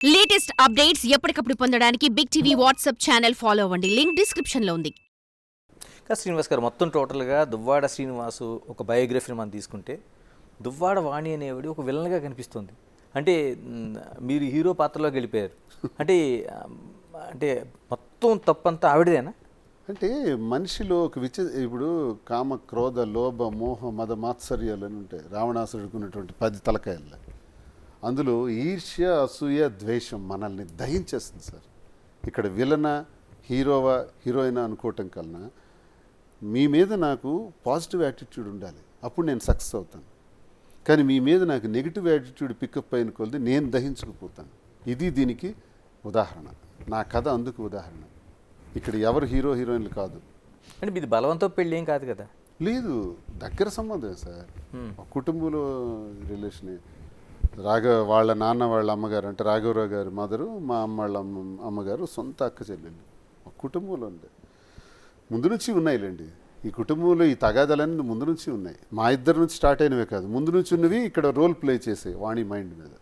Latest updates ఎప్పటికప్పుడు పొందడానికి big TV WhatsApp channel follow అవ్వండి. లింక్ డిస్క్రిప్షన్ లో ఉంది. శ్రీనివాస్ గారు మొత్తం టోటల్గా దువ్వాడ శ్రీనివాసు ఒక బయోగ్రఫీని మనం తీసుకుంటే దువ్వాడ వాణి అనేవాడు ఒక విలన్గా కనిపిస్తుంది. అంటే మీరు హీరో పాత్రలోకి వెళ్ళిపోయారు. అంటే అంటే మొత్తం తప్పంతా ఆవిడదేనా? అంటే మనిషిలో ఒక ఇప్పుడు కామ, క్రోధ, లోభ, మోహ, మద, మాత్సర్యాలు అని ఉంటాయి. రావణాసురుడికి ఉన్నటువంటి 10 తలకాయలు. అందులో ఈర్ష్య, అసూయ, ద్వేషం మనల్ని దహించేస్తుంది సార్. ఇక్కడ విలన, హీరోవా, హీరోయినా అనుకోవటం కన్నా మీ మీద నాకు పాజిటివ్ యాటిట్యూడ్ ఉండాలి, అప్పుడు నేను సక్సెస్ అవుతాను. కానీ మీ మీద నాకు నెగిటివ్ యాటిట్యూడ్ పికప్ అయిన కొలది నేను దహించుకుపోతాను. ఇది దీనికి ఉదాహరణ. నా కథ అందుకు ఉదాహరణ. ఇక్కడ ఎవరు హీరో హీరోయిన్లు కాదు. అంటే మీది బలవంతో పెళ్ళి ఏం కాదు కదా? లేదు, దగ్గర సంబంధమే సార్. కుటుంబంలో రిలేషనే. వాళ్ళ నాన్న వాళ్ళ అమ్మగారు అంటే రాఘవరావు గారి మదరు, మా అమ్మ వాళ్ళ అమ్మగారు సొంత అక్క చెల్లెళ్ళు. కుటుంబంలో ఉండే ముందు నుంచి ఉన్నాయిలేండి. ఈ కుటుంబంలో ఈ తగాదాలన్నీ ముందు నుంచి ఉన్నాయి. మా ఇద్దరి నుంచి స్టార్ట్ అయినవే కాదు, ముందు నుంచి ఉన్నవి ఇక్కడ రోల్ ప్లే చేసే వాణి మైండ్ మీద.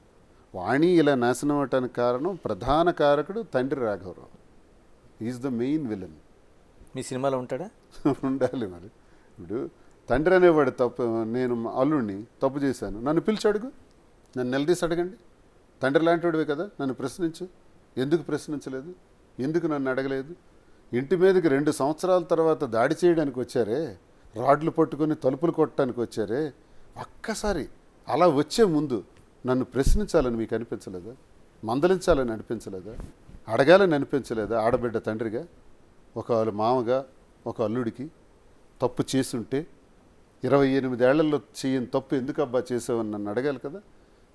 వాణి ఇలా నాశనం అవటానికి కారణం, ప్రధాన కారకుడు తండ్రి రాఘవరావు. Is the main villain. మీ సినిమాలో ఉంటాడా? ఉండాలి మరి. ఇప్పుడు తండ్రి అనేవాడు తప్పు, నేను అల్లుడిని తప్పు చేశాను, నన్ను పిలిచి అడుగు, నన్ను నిలదీసి అడగండి. తండ్రి లాంటివాడివే కదా, నన్ను ప్రశ్నించు. ఎందుకు ప్రశ్నించలేదు? ఎందుకు నన్ను అడగలేదు? ఇంటి మీదకి 2 సంవత్సరాల తర్వాత దాడి చేయడానికి వచ్చారే, రాడ్లు పట్టుకొని తలుపులు కొట్టడానికి వచ్చారే, ఒక్కసారి అలా వచ్చే ముందు నన్ను ప్రశ్నించాలని మీకు అనిపించలేదా? మందలించాలని అనిపించలేదా? అడగాలని అనిపించలేదా? ఆడబిడ్డ తండ్రిగా, ఒక మామగా, ఒక అల్లుడికి తప్పు చేసుంటే 28 ఏళ్లలో చేయని తప్పు ఎందుకు అబ్బా చేసావని నన్ను అడగాలి కదా.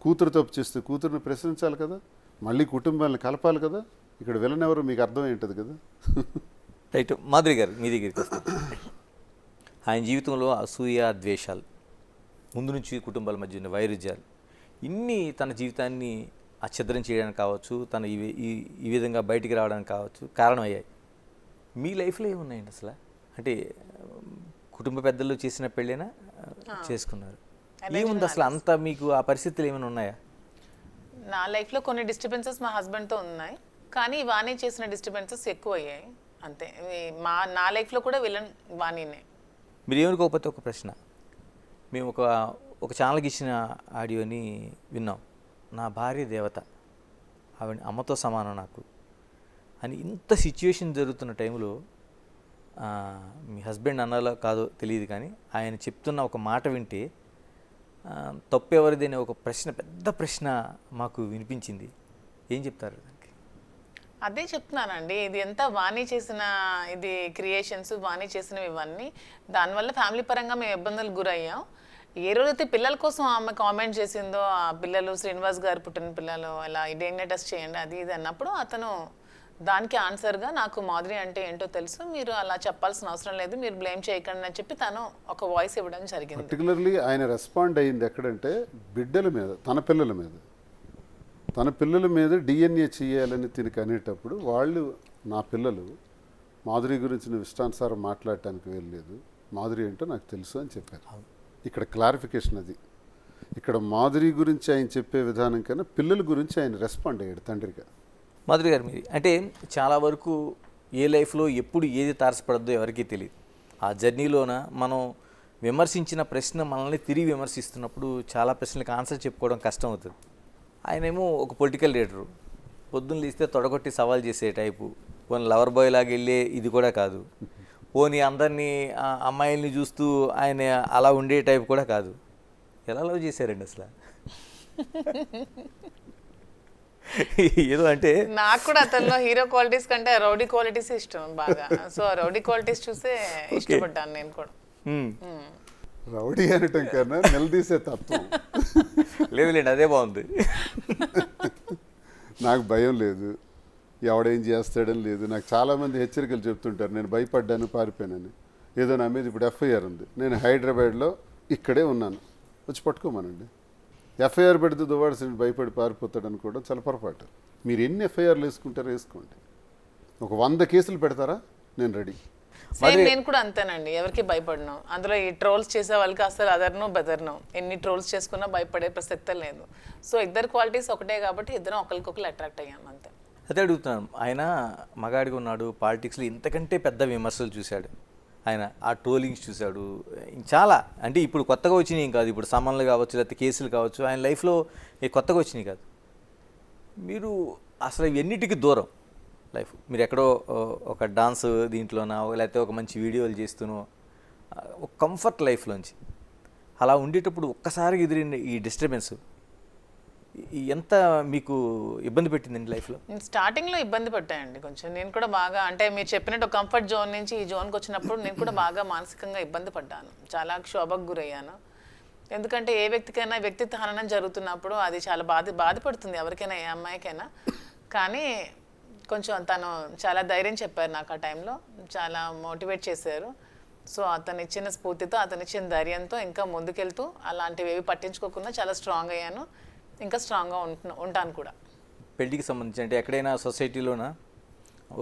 కూతురు తప్పు చేస్తే కూతురుని ప్రశ్నించాలి కదా, మళ్ళీ కుటుంబాలను కలపాలి కదా. ఇక్కడ విలన్ ఎవరు మీకు అర్థమై ఉంటుంది కదా. రైట్. మాధురి గారు మీ దగ్గరికి వస్తారు. ఆయన జీవితంలో అసూయ, ద్వేషాలు, ముందు నుంచి కుటుంబాల మధ్య ఉన్న వైరుధ్యాలు, ఇన్ని తన జీవితాన్ని అఛిద్రం చేయడానికి కావచ్చు, తన ఈ విధంగా బయటికి రావడానికి కావచ్చు కారణమయ్యాయి. మీ లైఫ్లో ఏమున్నాయండి అసలు? అంటే కుటుంబ పెద్దలు చేసిన పెళ్ళైనా చేసుకున్నారు, ఏముంది అసలు అంత? మీకు ఆ పరిస్థితులు ఏమైనా ఉన్నాయా? నా లైఫ్లో కొన్ని డిస్టర్బెన్సెస్ మా హస్బెండ్తో ఉన్నాయి, కానీ వాణి చేసిన డిస్టర్బెన్సెస్ ఎక్కువ అయ్యాయి అంతే. నా లైఫ్లో కూడా విలన్ వాణినే. మీరు ఏమనుకోకపోతే ఒక ప్రశ్న. మేము ఒక ఛానల్కి ఇచ్చిన ఆడియోని విన్నాం. నా భార్య దేవత, ఆవిడ అమ్మతో సమానం నాకు అని. ఇంత సిచ్యువేషన్ జరుగుతున్న టైంలో మీ హస్బెండ్ అన్నాలో కాదో తెలియదు, కానీ ఆయన చెప్తున్న ఒక మాట వింటే తప్పెవరిది అనే ఒక ప్రశ్న, పెద్ద ప్రశ్న మాకు వినిపించింది. ఏం చెప్తారు దానికి? అదే చెప్తున్నానండి, ఇది ఎంత వాణి చేసిన ఇది క్రియేషన్స్, వాణి చేసినవి ఇవన్నీ. దానివల్ల ఫ్యామిలీ పరంగా మేము ఇబ్బందులు గురయ్యాం. ఏ రోజైతే పిల్లల కోసం ఆమె కామెంట్ చేసిందో, ఆ పిల్లలు శ్రీనివాస్ గారు పుట్టిన పిల్లలు అలా డిఎన్ఏ టెస్ట్ చేయండి అది ఇది అన్నప్పుడు, అతను దానికి ఆన్సర్గా నాకు మాధురి అంటే ఏంటో తెలుసు, మీరు అలా చెప్పాల్సిన అవసరం లేదు, మీరు బ్లేమ్ చేయకండి అని చెప్పి తను ఒక వాయిస్ ఇవ్వడం జరిగింది. పర్టికులర్లీ ఆయన రెస్పాండ్ అయ్యింది ఎక్కడంటే బిడ్డల మీద, తన పిల్లల మీద డిఎన్ఏ చేయాలని తినకి అనేటప్పుడు, వాళ్ళు నా పిల్లలు మాధురి గురించి నువ్వు ఇష్టానుసారం మాట్లాడటానికి వెళ్ళలేదు, మాధురి ఏంటో నాకు తెలుసు అని చెప్పారు. ఇక్కడ క్లారిఫికేషన్ అది. ఇక్కడ మాధురి గురించి ఆయన చెప్పే విధానం కన్నా పిల్లల గురించి ఆయన రెస్పాండ్ అయ్యాడు తండ్రిగా. మాధురి గారు, మీరు అంటే చాలా వరకు ఏ లైఫ్లో ఎప్పుడు ఏది తారసపడద్దో ఎవరికీ తెలియదు. ఆ జర్నీలోన మనం విమర్శించిన ప్రశ్న మనల్ని తిరిగి విమర్శిస్తున్నప్పుడు చాలా ప్రశ్నలకు ఆన్సర్ చెప్పుకోవడం కష్టం అవుతుంది. ఆయనేమో ఒక పొలిటికల్ లీడరు, పొద్దున్న లేస్తే తొడగొట్టి సవాల్ చేసే టైపు. పోనీ లవర్ బాయ్ లాగా వెళ్ళే ఇది కూడా కాదు, పోనీ అందరినీ అమ్మాయిల్ని చూస్తూ ఆయన అలా ఉండే టైప్ కూడా కాదు. ఎలా లవ్ చేశారండి అసలు? ఏదో అంటే నాకు కూడా అతనిలో హీరో క్వాలిటీస్ కంటే రౌడీ క్వాలిటీస్ ఇష్టం బాగా. సో రౌడీ క్వాలిటీస్ చూస్తే ఇష్టపడ్డాను నేను కూడా. రౌడీ అనటం కన్నా నిలదీసే తత్వం. లేదులేండి, అదే బాగుంది. నాకు భయం లేదు, ఎవడేం చేస్తాడని లేదు. నాకు చాలామంది హెచ్చరికలు చెప్తుంటారు, నేను భయపడ్డాను, పారిపోయానని. ఏదో నా మీద ఇప్పుడు ఎఫ్ఐఆర్ ఉంది, నేను హైదరాబాద్లో ఇక్కడే ఉన్నాను, వచ్చి పట్టుకోమనండి. ఎఫ్ఐఆర్ పెడితే దువ్వాడ శ్రీని భయపడి పారిపోతాడు అనుకోవడం చాలా పొరపాటు. మీరు ఎన్ని ఎఫ్ఐఆర్లు వేసుకుంటారో వేసుకోండి. ఒక 100 కేసులు పెడతారా, నేను రెడీ. సేమ్ నేను కూడా అంతేనండి, ఎవరికి భయపడను. అందులో ఈ ట్రోల్స్ చేసే వాళ్ళకి అసలు అదర్ను బెదర్ను, ఎన్ని ట్రోల్స్ చేసుకున్నా భయపడే ప్రసక్తే లేదు. సో ఇద్దరు క్వాలిటీస్ ఒకటే కాబట్టి ఇద్దరం ఒకరికొకరు అట్రాక్ట్ అయ్యాం అంతే. అదే అడుగుతున్నాను, ఆయన మగాడిగా ఉన్నాడు, పాలిటిక్స్లో ఇంతకంటే పెద్ద విమర్శలు చూశాడు ఆయన, ఆ ట్రోలింగ్స్ చూశాడు చాలా. అంటే ఇప్పుడు కొత్తగా వచ్చినాయి కాదు, ఇప్పుడు సమన్లు కావచ్చు లేకపోతే కేసులు కావచ్చు, ఆయన లైఫ్లో కొత్తగా వచ్చినాయి కాదు. మీరు అసలు ఇవన్నిటికీ దూరం లైఫ్, మీరు ఎక్కడో ఒక డాన్స్ దీంట్లోనో లేకపోతే ఒక మంచి వీడియోలు చేస్తూనో ఒక కంఫర్ట్ లైఫ్లోంచి అలా ఉండేటప్పుడు ఒక్కసారి ఎదిరిన ఈ డిస్టర్బెన్స్ ఎంత మీకు ఇబ్బంది పెట్టిందండి లైఫ్లో? స్టార్టింగ్లో ఇబ్బంది పడ్డాయండి కొంచెం. నేను కూడా బాగా, అంటే మీరు చెప్పినట్టు కంఫర్ట్ జోన్ నుంచి ఈ జోన్కి వచ్చినప్పుడు నేను కూడా బాగా మానసికంగా ఇబ్బంది పడ్డాను, చాలా క్షోభకు గురయ్యాను. ఎందుకంటే ఏ వ్యక్తికైనా వ్యక్తిత్వ హననం జరుగుతున్నప్పుడు అది చాలా బాధపడుతుంది ఎవరికైనా, ఏ అమ్మాయికైనా. కానీ కొంచెం తను చాలా ధైర్యం చెప్పారు నాకు ఆ టైంలో, చాలా మోటివేట్ చేశారు. సో అతను ఇచ్చిన స్ఫూర్తితో, అతను ఇచ్చిన ధైర్యంతో ఇంకా ముందుకెళ్తూ అలాంటివి ఏవి పట్టించుకోకుండా చాలా స్ట్రాంగ్ అయ్యాను, ఇంకా స్ట్రాంగ్గా ఉంటాను కూడా. పెళ్లికి సంబంధించి అంటే ఎక్కడైనా సొసైటీలోనా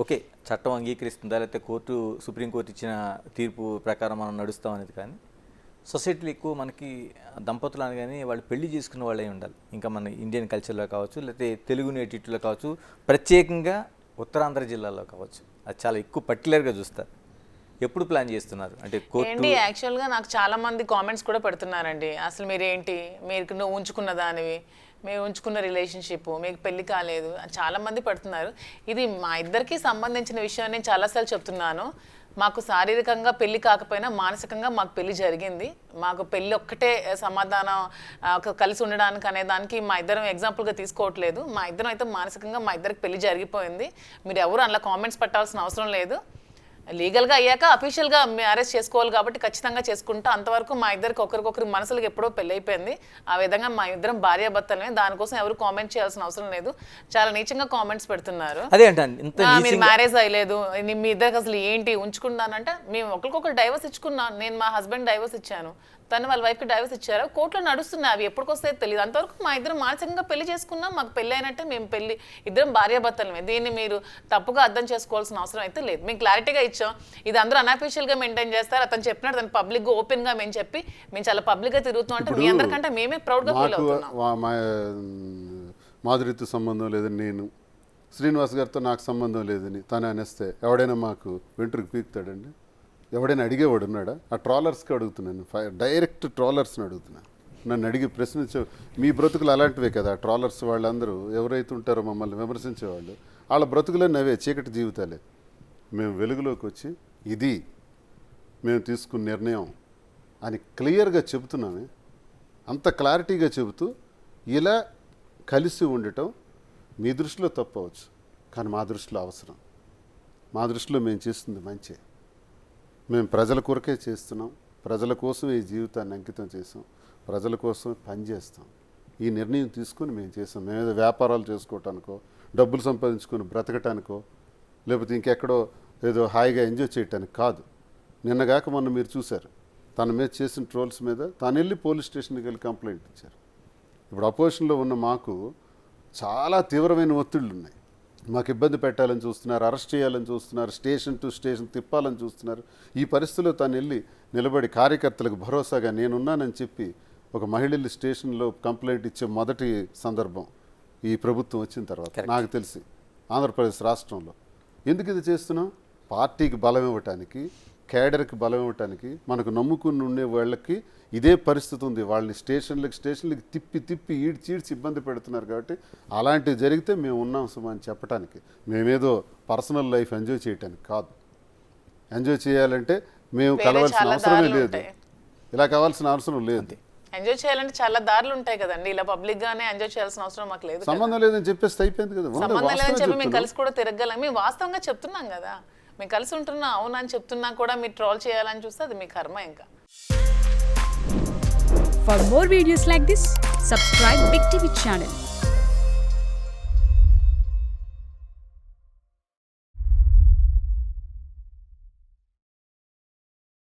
ఓకే చట్టం అంగీకరిస్తుందా లేకపోతే కోర్టు సుప్రీంకోర్టు ఇచ్చిన తీర్పు ప్రకారం మనం నడుస్తాం అనేది, కానీ సొసైటీలో ఎక్కువ మనకి దంపతులు అనగానే వాళ్ళు పెళ్లి చేసుకున్న వాళ్ళే ఉండాలి. ఇంకా మన ఇండియన్ కల్చర్లో కావచ్చు లేకపోతే తెలుగు నేటివిటీలో కావచ్చు, ప్రత్యేకంగా ఉత్తరాంధ్ర జిల్లాలో కావచ్చు, అది చాలా ఎక్కువ పర్టికులర్గా చూస్తారు. ఎప్పుడు ప్లాన్ చేస్తున్నారు అంటే ఏంటి? యాక్చువల్గా నాకు చాలా మంది కామెంట్స్ కూడా పెడుతున్నారండి, అసలు మీరేంటి, నువ్వు ఉంచుకున్న దానివి, మీరు ఉంచుకున్న రిలేషన్షిప్, మీకు పెళ్లి కాలేదు, చాలా మంది పెడుతున్నారు. ఇది మా ఇద్దరికి సంబంధించిన విషయం. నేను చాలాసార్లు చెప్తున్నాను, మాకు శారీరకంగా పెళ్లి కాకపోయినా మానసికంగా మాకు పెళ్లి జరిగింది. మాకు పెళ్లి ఒక్కటే సమాధానం కలిసి ఉండడానికి అనే దానికి మా ఇద్దరం ఎగ్జాంపుల్గా తీసుకోవట్లేదు. మా ఇద్దరం అయితే మానసికంగా మా ఇద్దరికి పెళ్లి జరిగిపోయింది. మీరు ఎవరు అలా కామెంట్స్ పెట్టాల్సిన అవసరం లేదు. లీగల్గా అయ్యాక అఫీషియల్గా మ్యారేజ్ చేసుకోవాలి కాబట్టి ఖచ్చితంగా చేసుకుంటా. అంతవరకు మా ఇద్దరికి ఒకరికొకరి మనసులకు ఎప్పుడో పెళ్ళి అయిపోయింది. ఆ విధంగా మా ఇద్దరం భార్యాభర్తలమే, దానికోసం ఎవరు కామెంట్ చేయాల్సిన అవసరం లేదు. చాలా నీచంగా కామెంట్స్ పెడుతున్నారు. మీరు మ్యారేజ్ అయ్యలేదు, మీ ఇద్దరికి అసలు ఏంటి ఉంచుకున్నానంటే, మేము ఒకరికొకరు డైవర్స్ ఇచ్చుకున్నాను. నేను మా హస్బెండ్ డైవర్స్ ఇచ్చాను, తను వాళ్ళ వైఫ్కి డైవర్స్ ఇచ్చారు. కోర్టులో నడుస్తున్నాయి, అవి ఎప్పటికొస్తాయో తెలియదు. అంతవరకు మా ఇద్దరం మానసికంగా పెళ్లి చేసుకున్నాం, మాకు పెళ్ళి అయినట్టే, మేము పెళ్లి ఇద్దరం భార్యాభర్తలమే. దీన్ని మీరు తప్పుగా అర్థం చేసుకోవాల్సిన అవసరం అయితే లేదు. మేము క్లారిటీగా ఇచ్చాం, ఇది అందరూ అన్అఫీషియల్గా మెయింటైన్ చేస్తారు. అతను చెప్పినట్టు తను పబ్లిక్గా ఓపెన్గా మేము చాలా పబ్లిక్గా తిరుగుతున్నాం అంటే మీ అందరికంటే మేమే ప్రౌడ్గా ఫీల్ అవుతున్నాం. మాధురితో సంబంధం లేదని నేను, శ్రీనివాస్ గారితో నాకు సంబంధం లేదని తను అనేస్తే ఎవడైనా మాకు వెంట్రుకు పీకుతాడండి? ఎవడైనా అడిగేవాడు ఉన్నాడా? ఆ ట్రాలర్స్కి అడుగుతున్నాను, డైరెక్ట్ ట్రాలర్స్ని అడుగుతున్నాను. నన్ను అడిగి ప్రశ్నించే మీ బ్రతుకులు అలాంటివే కదా. ట్రాలర్స్ వాళ్ళందరూ ఎవరైతే ఉంటారో మమ్మల్ని విమర్శించేవాళ్ళు, వాళ్ళ బ్రతుకులన్నీ అవే చీకటి జీవితాలే. మేము వెలుగులోకి వచ్చి ఇది మేము తీసుకున్న నిర్ణయం అని క్లియర్గా చెబుతున్నామే. అంత క్లారిటీగా చెబుతూ ఇలా కలిసి ఉండటం మీ దృష్టిలో తప్పవచ్చు, కానీ మా దృష్టిలో అవసరం. మా దృష్టిలో మేము చేస్తుంది మంచి. మేము ప్రజల కొరకే చేస్తున్నాం, ప్రజల కోసం ఈ జీవితాన్ని అంకితం చేసాం, ప్రజల కోసం పనిచేస్తాం. ఈ నిర్ణయం తీసుకొని మేము చేసాం. మేమేదో వ్యాపారాలు చేసుకోవటానికో, డబ్బులు సంపాదించుకొని బ్రతకటానికో, లేకపోతే ఇంకెక్కడో ఏదో హాయిగా ఎంజాయ్ చేయటానికి కాదు. నిన్నగాక మొన్న మీరు చూశారు, తన మీద చేసిన ట్రోల్స్ మీద తాను వెళ్ళి పోలీస్ స్టేషన్కి వెళ్ళి కంప్లైంట్ ఇచ్చారు. ఇప్పుడు అపోజిషన్లో ఉన్న మాకు చాలా తీవ్రమైన ఒత్తిళ్ళు ఉన్నాయి. మాకు ఇబ్బంది పెట్టాలని చూస్తున్నారు, అరెస్ట్ చేయాలని చూస్తున్నారు, స్టేషన్ టు స్టేషన్ తిప్పాలని చూస్తున్నారు. ఈ పరిస్థితిలో తను వెళ్ళి నిలబడి కార్యకర్తలకు భరోసాగా నేనున్నానని చెప్పి ఒక మహిళలు స్టేషన్లో కంప్లైంట్ ఇచ్చే మొదటి సందర్భం ఈ ప్రభుత్వం వచ్చిన తర్వాత నాకు తెలిసి ఆంధ్రప్రదేశ్ రాష్ట్రంలో. ఎందుకు ఇది చేస్తున్నాం? పార్టీకి బలం ఇవ్వటానికి, కేడర్కి బలం ఇవ్వటానికి. మనకు నమ్ముకుని ఉండే వాళ్ళకి ఇదే పరిస్థితి ఉంది. వాళ్ళని స్టేషన్లకి తిప్పి ఈడ్చి ఇబ్బంది పెడుతున్నారు. కాబట్టి అలాంటివి జరిగితే మేము ఉన్నాం అని చెప్పడానికి, మేమేదో పర్సనల్ లైఫ్ ఎంజాయ్ చేయటానికి కాదు. ఎంజాయ్ చేయాలంటే మేము కలవాల్సిన అవసరమే లేదు, ఇలా కావాల్సిన అవసరం లేదు. ఎంజాయ్ చేయాలంటే చాలా దారులు ఉంటాయి కదండి, ఇలా పబ్లిక్ గానే ఎంజాయ్ చేయాల్సిన అవసరం మాకు లేదు. సంబంధం లేదని చెప్పేస్తే అయిపోయింది కదా. సంబంధం లేదని చెప్పి మేము కలిసి కూడా తిరగలం. మేము వాస్తవంగా చెప్తున్నాం కదా, మేము కలిసి ఉంటున్నాం అవునని చెప్తున్నా కూడా మీరు ట్రోల్ చేయాలని చూస్తే అది మీ కర్మ. ఇంకా For more videos like this, subscribe Big TV channel.